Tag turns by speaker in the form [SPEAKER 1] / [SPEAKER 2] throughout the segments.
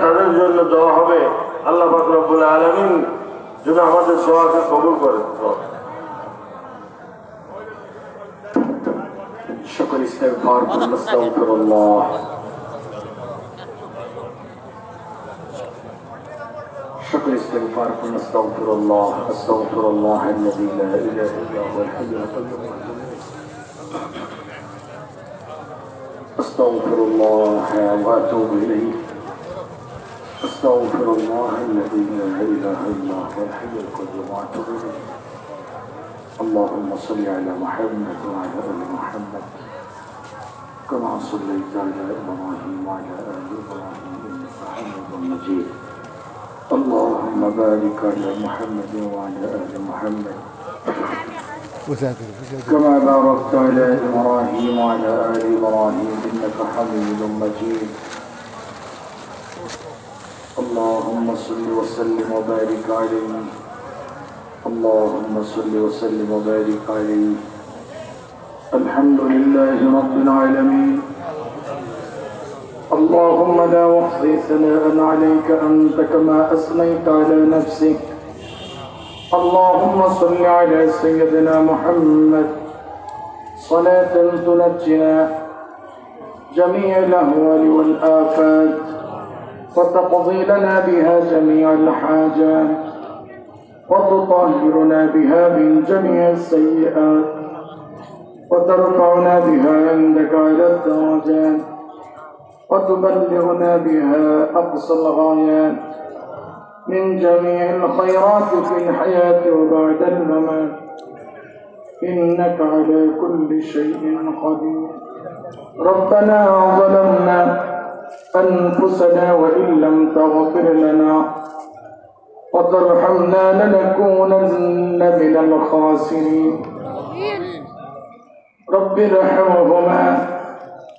[SPEAKER 1] তাদের জন্য দোয়া হবে। আল্লাহ পাক রব্বুল আলামিন যেন আমাদের দোয়াকে কবুল করেন।
[SPEAKER 2] সকল ইস্তেগফার করুন। আস্তাগফিরুল্লাহ। সকল ইস্তেগফার করুন। আস্তাগফিরুল্লাহ। আস্তাগফিরুল্লাহ আল্লাযী লা ইলাহা ইল্লা হুয়াল হাইয়ুল কাইয়্যুম। আস্তাগফিরুল্লাহ ওয়া আতুবু ইলাইহি। আস্তাগফিরুল্লাহ আল্লাযী লা ইলাহা ইল্লা হুয়াল হাইয়ুল কাইয়্যুম ওয়া আতুবু ইলাইহি। আল্লাহুম্মা সাল্লি আলা মুহাম্মাদ ওয়া আলা আলি মুহাম্মাদ كما صليت على إبراهيم وعلى آل إبراهيم إنك حميد مجيد. اللهم بارك على محمد وعلى آل محمد كما باركت على إبراهيم وعلى آل إبراهيم إنك حميد مجيد. اللهم صل وسلم وبارك عليه. اللهم صل وسلم وبارك عليه. الحمد لله رب العالمين. اللهم لا أحصي ثناء عليك أنت كما أثنيت على نفسك. اللهم صل على سيدنا محمد صلاة تنجنا جميع الأهوال والآفات وتقضي لنا بها جميع الحاجات وتطهرنا بها من جميع السيئات وترفعنا بها عندك على الدرجات وتبلغنا بها أقصى الغايات من جميع الخيرات في الحياة وبعد الممات إنك على كل شيء قدير. ربنا ظلمنا أنفسنا وإن لم تغفر لنا وترحمنا لنكونن من الخاسرين. رب ارحمهما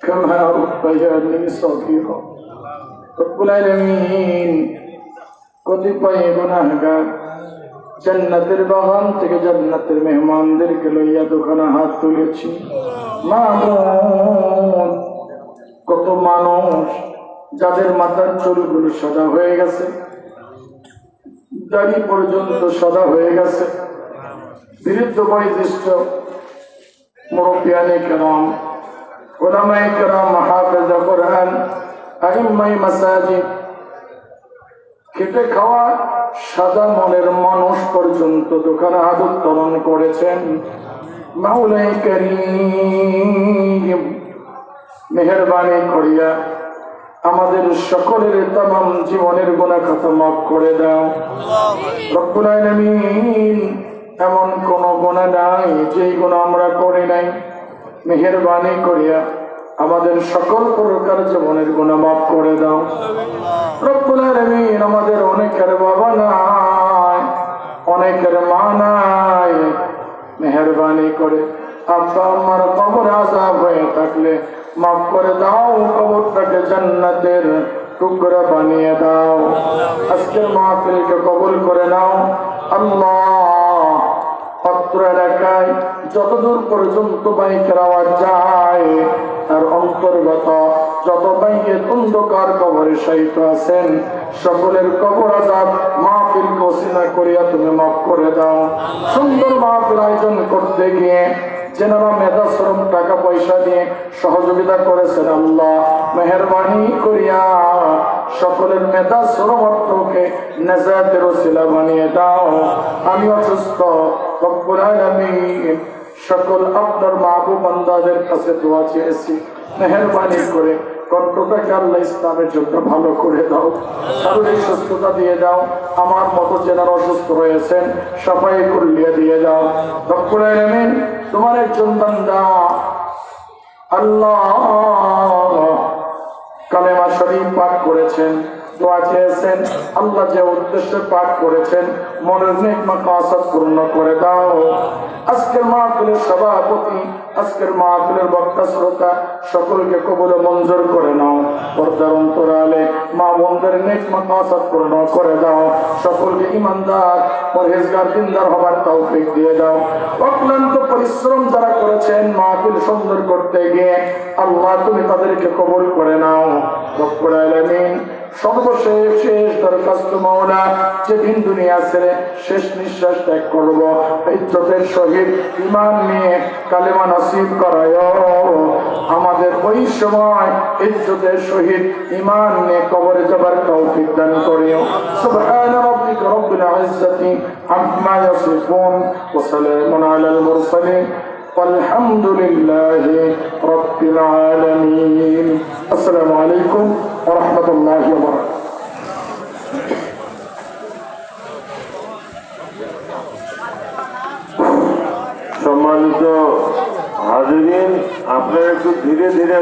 [SPEAKER 2] كما ربياني صغيرا. رب العالمين কতিপয় গুনাহগার জান্নাতের বাগান থেকে জান্নাতের মেহমানদেরকে লইয়া দোকানে হাত তুলেছি। মামুন কত মানুষ যাদের মাথার চুলগুলো সাদা হয়ে গেছে, দাড়ি পর্যন্ত সাদা হয়ে গেছে, বৃদ্ধ বয়োজ্যেষ্ঠ মুরব্বিয়ানে কেরাম, উলামায়ে কেরাম, হাফেজে কোরআন, আইম্মায়ে মাসাজিদ, খেটে খাওয়া সাদা মনের মানুষ পর্যন্ত দোকানে হাত উত্তোলন করেছেন। মাওলাই কারীম মেহেরবানি করিয়া আমাদের সকলের তামাম জীবনের গুনাহ খাতা মাফ করে দাও। রব্বুল আলামিন এমন কোন গুনাহ নাই যেই গুনাহ আমরা করি নাই। মেহেরবানি করিয়া আমাদের সকল প্রকার জীবনের গুনাহ মাফ করে দাও। রব্বুল আলামিন আমাদের অনেকের বাবা নাই, অনেকের মা নাই, মেহেরবানি করে আব্বা আম্মার কবর আযাব হয়ে থাকলে মাফ করে দাও, কবরটাকে জান্নাতের টুকরা বানিয়ে দাও। আজকের মাহফিলকে কবুল করে নাও আল্লাহ। অত্র এলাকায় যতদূর পর্যন্ত বাইকের আওয়াজ যায় তার অন্তর্গত যত বাইকের অন্ধকার কবরে শায়িত আছেন সকলের কবর আযাব মাহফিল ওসিলা করিয়া তুমি মাফ করে দাও। সুন্দর মাহফিল আয়োজন করতে গিয়ে যেনারা মেধা শ্রম টাকা পয়সা দিয়ে সহযোগিতা করেছেন আল্লাহ মেহেরবানি করিয়া সকলের মেধা শ্রম অর্থকে নেজাতের ওসিলা বানিয়ে দাও। আমি অসুস্থ, রব্বুল আলামিন সকল আপনার মাহবুব বান্দাদের কাছে দোয়া চেয়েছি, মেহেরবানি করে কণ্ঠটাকে আল্লাহ ইসলামের জন্য ভালো করে দাও, শারীরিক সুস্থতা দিয়ে দাও। আমার মতো যারা অসুস্থ হয়েছেন সাফাই কুল্লিয়া দিয়ে দাও। রব্বুল আলামিন তোমার একজন বান্দা আল্লাহ কালেমা শরীফ পাঠ করেছেন, দোয়া চেয়েছেন, আল্লাহ যে উদ্দেশ্যে পাঠ করেছেন মনের নেক মাকাসাদ পূর্ণ করে দাও। আজকের মাহফিলের সভাপতি, আজকের মাহফিলের বক্তা শ্রোতা সকলকে কবুলে মঞ্জুর করে নাও। পর্দার অন্তরালে মা বোনদের নেক মাকাসাদ পূর্ণ করে দাও। সকলকে ইমানদার পরহেজগার দিনদার হবার তৌফিক দিয়ে দাও। অক্লান্ত পরিশ্রম যারা করেছেন মাহফিল সুন্দর করতে গিয়ে আল্লাহ তুমি তাদেরকে কবুল করে নাও। রব্বুল আলামিন সর্বশেষ শেষ দরখাস্ত মাওলা, যেদিন দুনিয়া ছেড়ে শেষ নিঃশ্বাস ত্যাগ করব, ইজ্জতের সহিত ঈমান নিয়ে কালেমা নসিব করায়। আমাদের ওই সময় ইজ্জতের সহিত ঈমান নিয়ে কবরে যাবার তৌফিক দান করিও। সুবহান রাব্বিকা রব্বিল ইজ্জাতি আম্মা ইয়াসিফুন ওয়া সালামুন আলাল মুরসালিন والحمد لله رب العالمين. السلام عليكم ورحمة الله وبركاته.
[SPEAKER 1] সম্মানিত হাজিরিন, আপনারা একটু ধীরে ধীরে